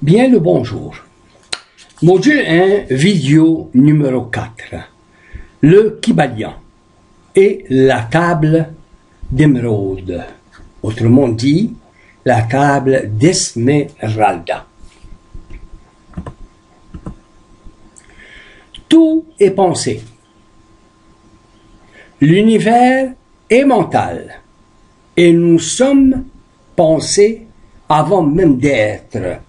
Bien le bonjour. Module 1, vidéo numéro 4. Le Kybalion et la table d'émeraude. Autrement dit, la table d'Esmeralda. Tout est pensé. L'univers est mental. Et nous sommes pensés avant même d'être.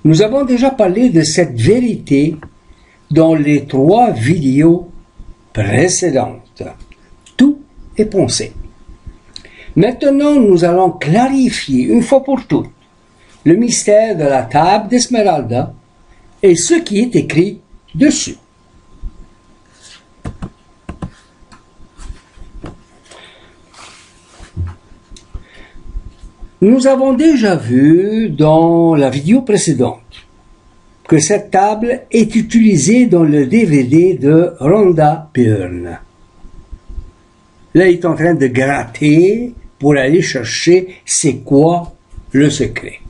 Nous avons déjà parlé de cette vérité dans les 3 vidéos précédentes. Tout est pensé. Maintenant, nous allons clarifier une fois pour toutes le mystère de la table d'Esmeralda et ce qui est écrit dessus. Nous avons déjà vu dans la vidéo précédente que cette table est utilisée dans le DVD de Rhonda Byrne. Là, il est en train de gratter pour aller chercher c'est quoi le secret.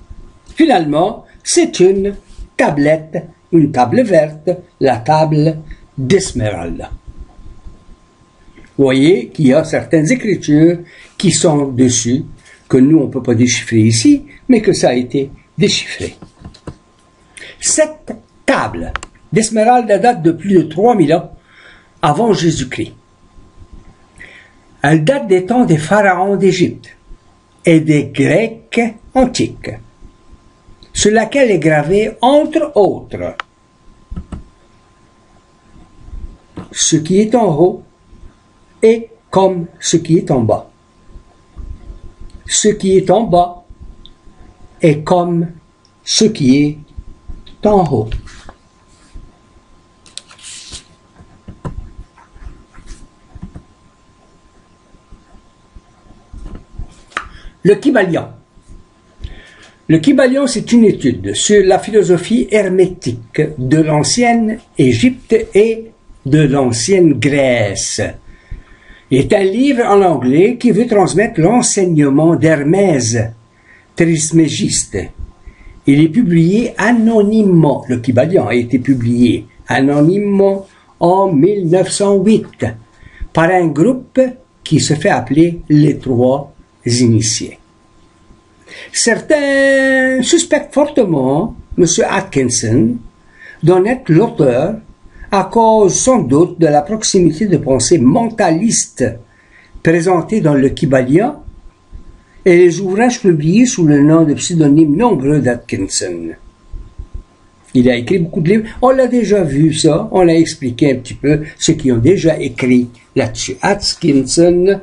Finalement, c'est une tablette, une table verte, la table d'Esmeralda. Vous voyez qu'il y a certaines écritures qui sont dessus, que nous, on ne peut pas déchiffrer ici, mais que ça a été déchiffré. Cette table d'Esmeralda date de plus de 3000 ans avant Jésus-Christ. Elle date des temps des pharaons d'Égypte et des Grecs antiques, sur laquelle est gravé, entre autres, ce qui est en haut est comme ce qui est en bas. Ce qui est en bas est comme ce qui est en haut. Le Kybalion. Le Kybalion, c'est une étude sur la philosophie hermétique de l'ancienne Égypte et de l'ancienne Grèce. Il est un livre en anglais qui veut transmettre l'enseignement d'Hermès Trismégiste. Il est publié anonymement. Le Kybalion a été publié anonymement en 1908 par un groupe qui se fait appeler les 3 initiés. Certains suspectent fortement M. Atkinson d'en être l'auteur à cause sans doute de la proximité de pensée mentaliste présentée dans le Kybalion et les ouvrages publiés sous le nom de pseudonymes nombreux d'Atkinson. Il a écrit beaucoup de livres, on l'a déjà vu ça, on a expliqué un petit peu ceux qui ont déjà écrit là-dessus. Atkinson,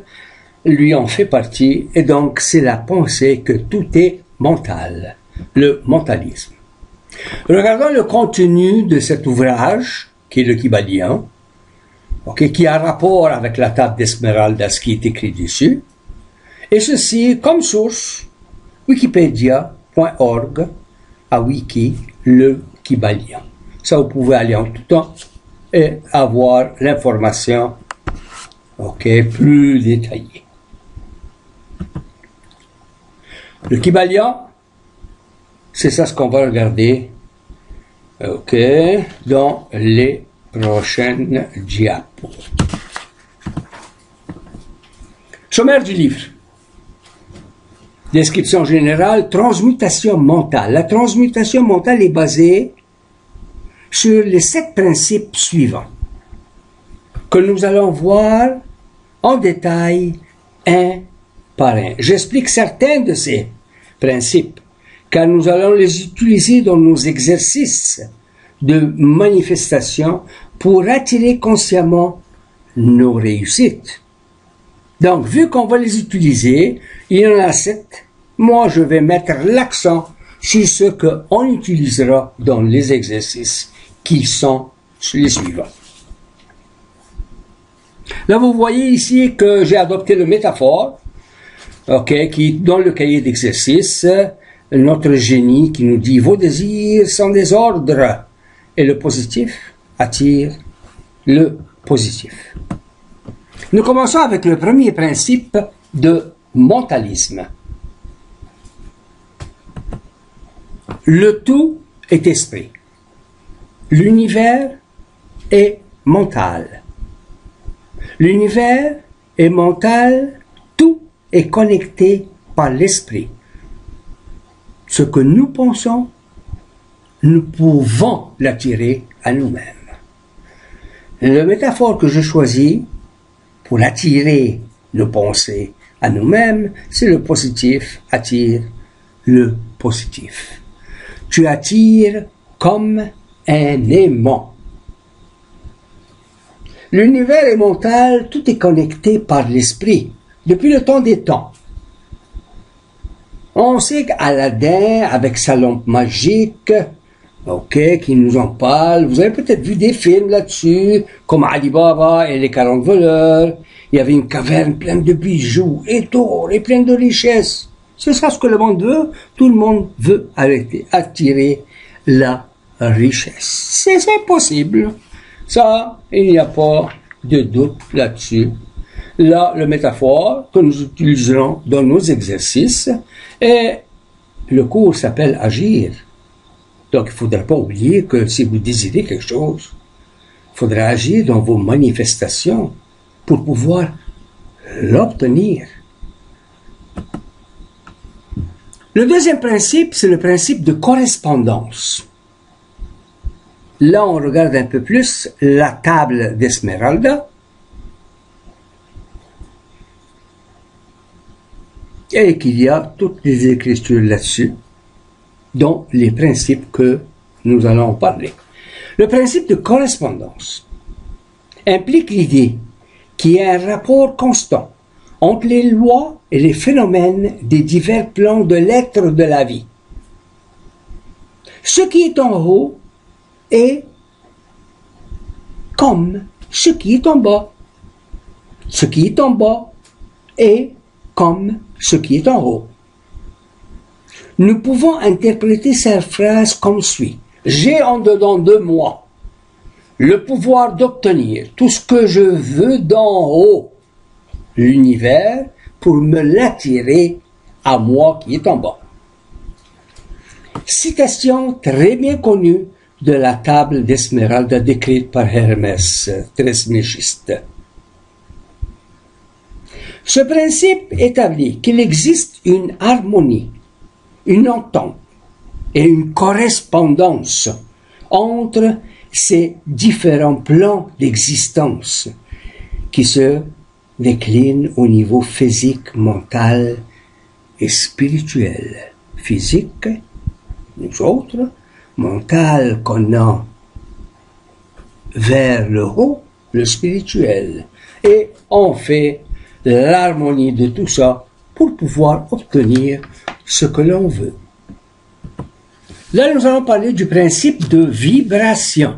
lui en fait partie, et donc c'est la pensée que tout est mental, le mentalisme. Regardons le contenu de cet ouvrage, qui est le Kybalion, qui a rapport avec la table d'Esmeralda, ce qui est écrit dessus. Et ceci, comme source, wikipedia.org, à wiki, le Kybalion. Ça, vous pouvez aller en tout temps et avoir l'information plus détaillée. Le Kybalion, c'est ça ce qu'on va regarder dans les prochaines diapos. Sommaire du livre. Description générale, transmutation mentale. La transmutation mentale est basée sur les 7 principes suivants que nous allons voir en détail un par un. J'explique certains de ces principes car nous allons les utiliser dans nos exercices de manifestation pour attirer consciemment nos réussites. Donc, vu qu'on va les utiliser, il y en a 7, moi je vais mettre l'accent sur ce qu'on utilisera dans les exercices qui sont les suivants. Là, vous voyez ici que j'ai adopté le métaphore, qui dans le cahier d'exercice, notre génie qui nous dit « Vos désirs sont des ordres » et le positif attire le positif. Nous commençons avec le premier principe de mentalisme. Le tout est esprit. L'univers est mental. L'univers est mental, tout est connecté par l'esprit. Ce que nous pensons, nous pouvons l'attirer à nous-mêmes. La métaphore que je choisis pour attirer nos pensées à nous-mêmes, c'est le positif attire le positif. Tu attires comme un aimant. L'univers est mental, tout est connecté par l'esprit, depuis le temps des temps. On sait qu'Aladin, avec sa lampe magique, qui nous en parle, vous avez peut-être vu des films là-dessus, comme Ali Baba et les 40 voleurs. Il y avait une caverne pleine de bijoux et d'or et pleine de richesses. C'est ça ce que le monde veut. Tout le monde veut attirer la richesse. C'est possible. Ça, il n'y a pas de doute là-dessus. Là, la métaphore que nous utiliserons dans nos exercices, et le cours s'appelle agir. Donc, il ne faudra pas oublier que si vous désirez quelque chose, il faudra agir dans vos manifestations pour pouvoir l'obtenir. Le deuxième principe, c'est le principe de correspondance. Là, on regarde un peu plus la table d'Esmeralda. Et qu'il y a toutes les écritures là-dessus, dont les principes que nous allons parler. Le principe de correspondance implique l'idée qu'il y a un rapport constant entre les lois et les phénomènes des divers plans de l'être de la vie. Ce qui est en haut est comme ce qui est en bas. Ce qui est en bas est comme ce qui est en haut. Nous pouvons interpréter cette phrase comme suit. J'ai en dedans de moi le pouvoir d'obtenir tout ce que je veux d'en haut, l'univers, pour me l'attirer à moi qui est en bas. Citation très bien connue de la table d'Esmeralda décrite par Hermès Trismégiste. Ce principe établit qu'il existe une harmonie, une entente et une correspondance entre ces différents plans d'existence qui se déclinent au niveau physique, mental et spirituel. Physique, nous autres, mental qu'on a vers le haut, le spirituel. Et on fait l'harmonie de tout ça pour pouvoir obtenir ce que l'on veut. Là, nous allons parler du principe de vibration.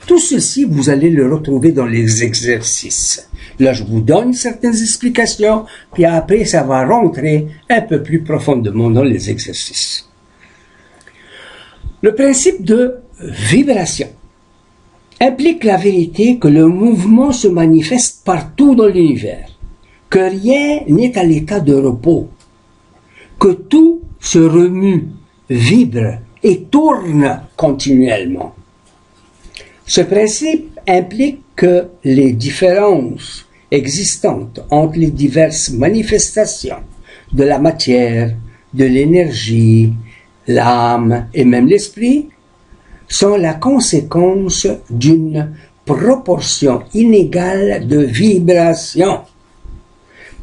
Tout ceci, vous allez le retrouver dans les exercices. Là, je vous donne certaines explications, puis après, ça va rentrer un peu plus profondément dans les exercices. Le principe de vibration implique la vérité que le mouvement se manifeste partout dans l'univers, que rien n'est à l'état de repos, que tout se remue, vibre et tourne continuellement. Ce principe implique que les différences existantes entre les diverses manifestations de la matière, de l'énergie, l'âme et même l'esprit sont la conséquence d'une proportion inégale de vibrations.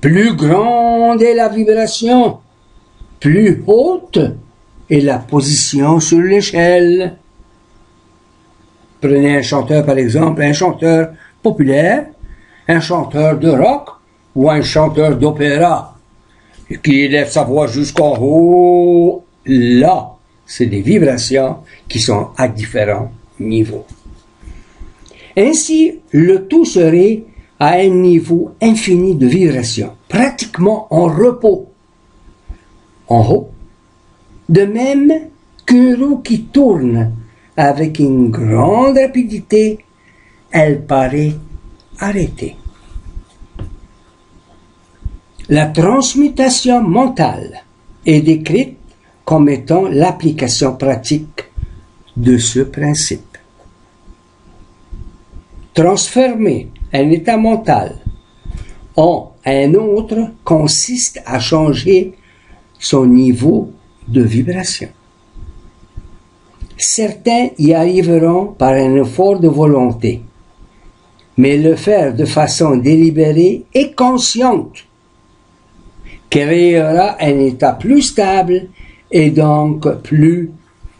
Plus grande est la vibration, plus haute est la position sur l'échelle. Prenez un chanteur par exemple, un chanteur populaire, un chanteur de rock ou un chanteur d'opéra qui élève sa voix jusqu'en haut. Là, c'est des vibrations qui sont à différents niveaux. Ainsi, le tout serait à un niveau infini de vibration, pratiquement en repos, en haut. De même qu'une roue qui tourne avec une grande rapidité, elle paraît arrêtée. La transmutation mentale est décrite comme étant l'application pratique de ce principe. Transformer un état mental en un autre consiste à changer son niveau de vibration. Certains y arriveront par un effort de volonté, mais le faire de façon délibérée et consciente créera un état plus stable et donc plus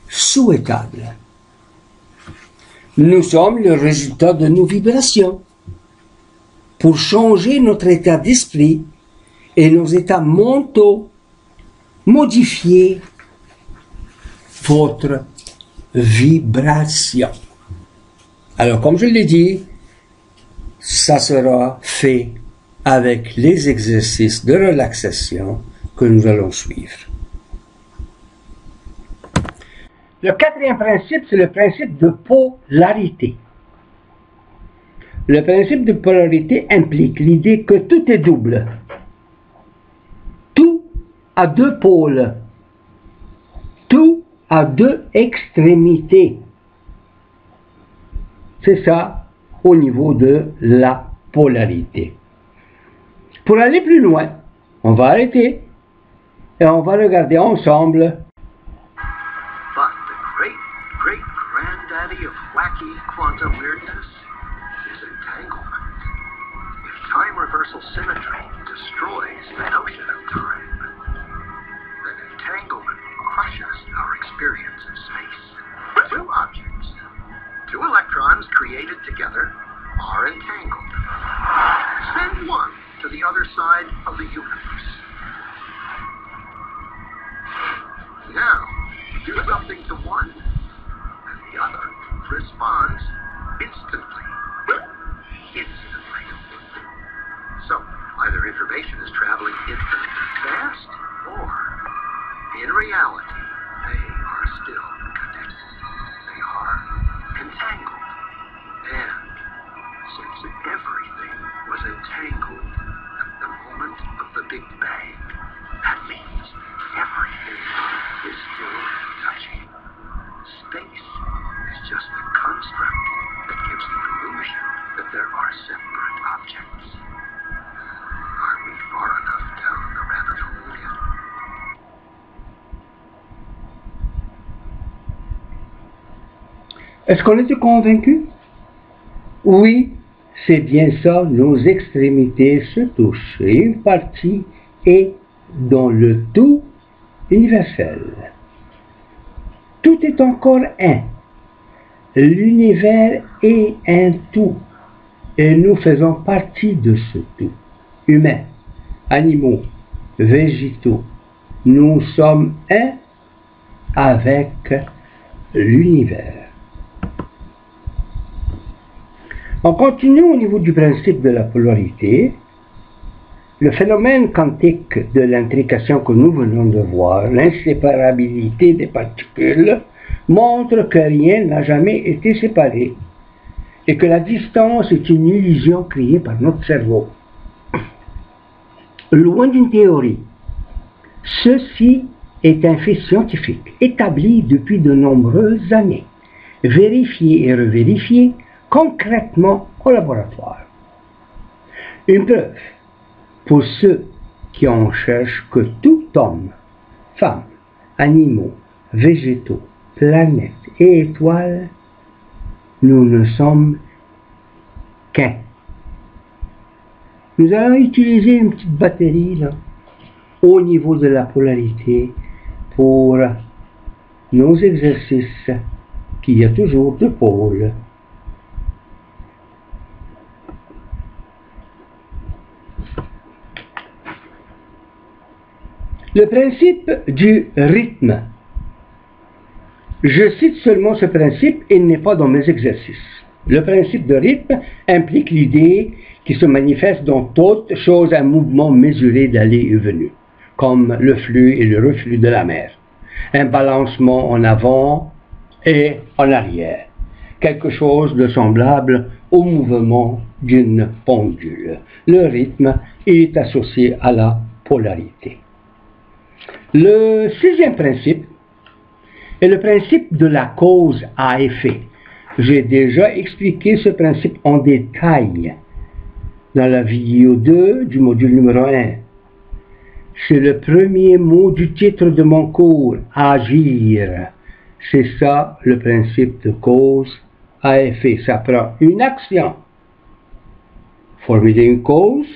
souhaitable. Nous sommes le résultat de nos vibrations. Pour changer notre état d'esprit et nos états mentaux, modifiez votre vibration. Alors, comme je l'ai dit, ça sera fait avec les exercices de relaxation que nous allons suivre. Le quatrième principe, c'est le principe de polarité. Le principe de polarité implique l'idée que tout est double. Tout a deux pôles. Tout a deux extrémités. C'est ça au niveau de la polarité. Pour aller plus loin, on va arrêter et on va regarder ensemble. But the great-great-granddaddy of wacky quantum weirdness is entanglement. If time reversal symmetry destroys the notion of time, then entanglement crushes our experience of space. Two objects, two electrons created together, are entangled. Send one to the other side of the universe. Now, do something to one, and the other responds instantly. Instantly. So, either information is traveling infinitely fast, or, in reality, they are still connected. They are entangled. And, since everything was entangled at the moment of the Big Bang, that means everything is still touching. Space is just the construct that gives the illusion that there are separate objects. Are we far enough down the rabbit hole yet? Est-ce qu'on était convaincu? Oui, c'est bien ça, nos extrémités se touchent et une partie est dans le tout universel. Tout est encore un. L'univers est un tout et nous faisons partie de ce tout. Humains, animaux, végétaux, nous sommes un avec l'univers. On continue au niveau du principe de la polarité. Le phénomène quantique de l'intrication que nous venons de voir, l'inséparabilité des particules, montre que rien n'a jamais été séparé et que la distance est une illusion créée par notre cerveau. Loin d'une théorie, ceci est un fait scientifique établi depuis de nombreuses années, vérifié et revérifié concrètement au laboratoire. Une preuve pour ceux qui en cherchent que tout homme, femme, animaux, végétaux, planètes et étoiles, nous ne sommes qu'un. Nous allons utiliser une petite batterie là, au niveau de la polarité pour nos exercices, qu'il y a toujours deux pôles. Le principe du rythme. Je cite seulement ce principe, il n'est pas dans mes exercices. Le principe de rythme implique l'idée qui se manifeste dans toute chose un mouvement mesuré d'aller et venue, comme le flux et le reflux de la mer, un balancement en avant et en arrière, quelque chose de semblable au mouvement d'une pendule. Le rythme est associé à la polarité. Le sixième principe est le principe de la cause à effet. J'ai déjà expliqué ce principe en détail dans la vidéo 2 du module numéro 1. C'est le premier mot du titre de mon cours, agir. C'est ça le principe de cause à effet. Ça prend une action, formuler une cause,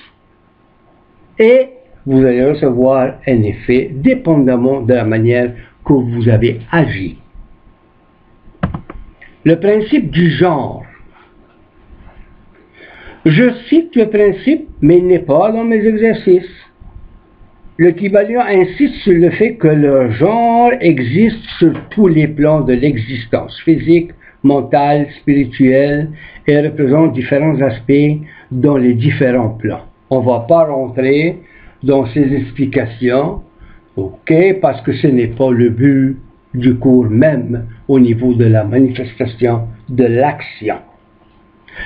et vous allez recevoir un effet dépendamment de la manière que vous avez agi. Le principe du genre. Je cite le principe, mais il n'est pas dans mes exercices. Le Kybalion insiste sur le fait que le genre existe sur tous les plans de l'existence, physique, mentale, spirituelle, et représente différents aspects dans les différents plans. On ne va pas rentrer dans ces explications, ok, parce que ce n'est pas le but du cours même au niveau de la manifestation de l'action.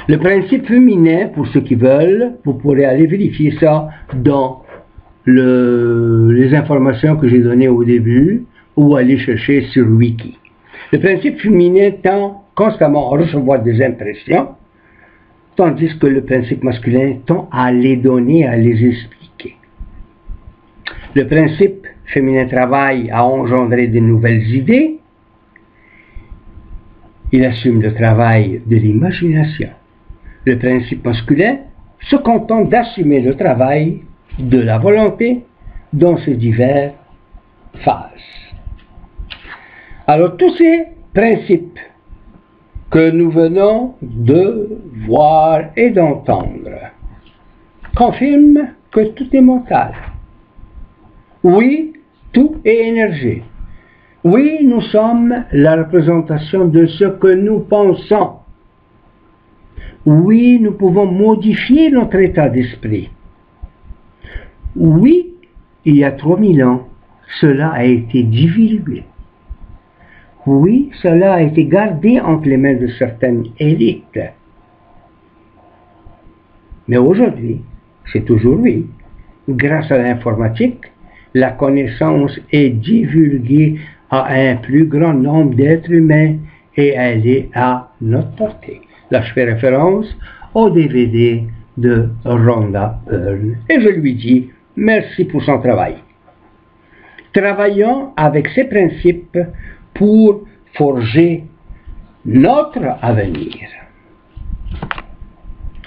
Le principe féminin, pour ceux qui veulent, vous pourrez aller vérifier ça dans les informations que j'ai données au début ou aller chercher sur Wiki. Le principe féminin tend constamment à recevoir des impressions, tandis que le principe masculin tend à les donner, à les expliquer. Le principe féminin travaille à engendrer de nouvelles idées. Il assume le travail de l'imagination. Le principe masculin se contente d'assumer le travail de la volonté dans ses diverses phases. Alors tous ces principes que nous venons de voir et d'entendre confirment que tout est mental. Oui, tout est énergie. Oui, nous sommes la représentation de ce que nous pensons. Oui, nous pouvons modifier notre état d'esprit. Oui, il y a 3000 ans, cela a été divulgué. Oui, cela a été gardé entre les mains de certaines élites. Mais aujourd'hui, c'est aujourd'hui, grâce à l'informatique, la connaissance est divulguée à un plus grand nombre d'êtres humains et elle est à notre portée. Là, je fais référence au DVD de Rhonda Byrne et je lui dis merci pour son travail. Travaillons avec ces principes pour forger notre avenir.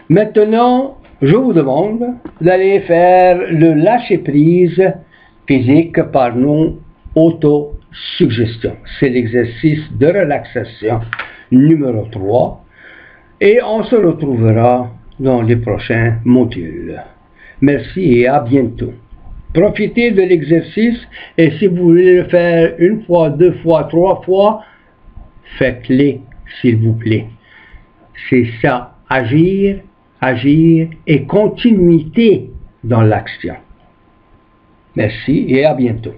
Maintenant, je vous demande d'aller faire le lâcher-prise physique par nos autosuggestions. C'est l'exercice de relaxation numéro 3 et on se retrouvera dans les prochains modules. Merci et à bientôt. Profitez de l'exercice et si vous voulez le faire une fois, 2 fois, 3 fois, faites-les s'il vous plaît. C'est ça, agir, agir et continuité dans l'action. Merci et à bientôt.